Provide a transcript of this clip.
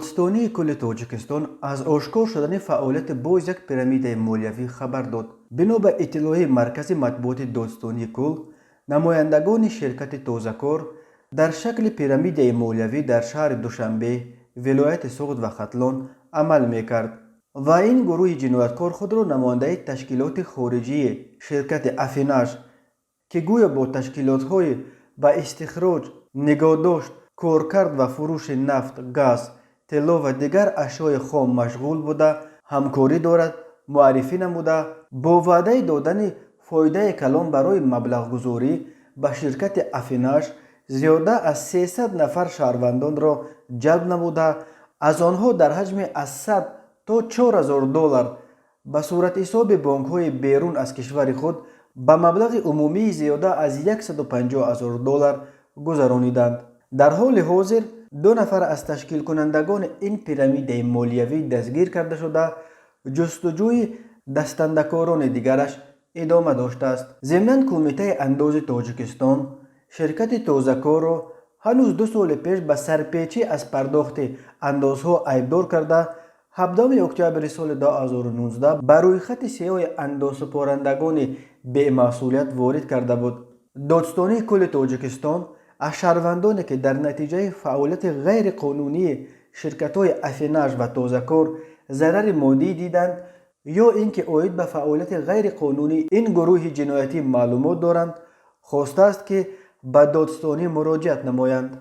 دادستانی کل تاجیکستان از آشکار شدن فعالیت باز یک پیرامید مالیوی خبر داد. بنا به اطلاع مرکز مطبوعات دادستانی کل، نمایندگان شرکت تازه‌کار در شکل پیرامید مالیوی در شهر دوشنبه، ولایت سوغد و ختلان عمل میکرد و این گروه جنایتکار خود را نماینده تشکیلات خارجی شرکت افیناژ که گویا با تشکیلات‌های به استخراج، نگهداشت، کارکرد و فروش نفت، گاز، طلا و دیگر اشیاء خام مشغول بوده همکاری دارد معرفی نموده با وعده دادن فایده کلان برای مبلغ گذاری به شرکت افیناژ زیاده از 300 نفر شهروندان را جلب نموده از آنها در حجم از 100 تا 4000 دلار به صورت حساب بانک های بیرون از کشور خود به مبلغ عمومی زیاده از 150,000 دلار گذرانیدند. در حال حاضر 2 نفر از تشکیل کنندگان این پیرامید مالیوی دستگیر کرده شده جستجوی دستندکاران دیگرش ادامه داشته است. ضمناً کمیته انداز تاجیکستان شرکت تازه‌کار را هنوز 2 سال پیش به سرپیچی از پرداخت اندازها عیبدار کرده 17 اکتبر سال 2019 بر روی خط سیاه اندازسپارندگان بی‌مسئولیت وارد کرده بود. دادستانی کل تاجیکستان از شهروندانی که در نتیجه فعالیت غیر قانونی شرکت‌های افیناژ و تازه‌کار ضرر مادی دیدند یا اینکه عاید به فعالیت غیر قانونی این گروه جنایتی معلومات دارند خواسته است که به دادستانی مراجعت نمایند.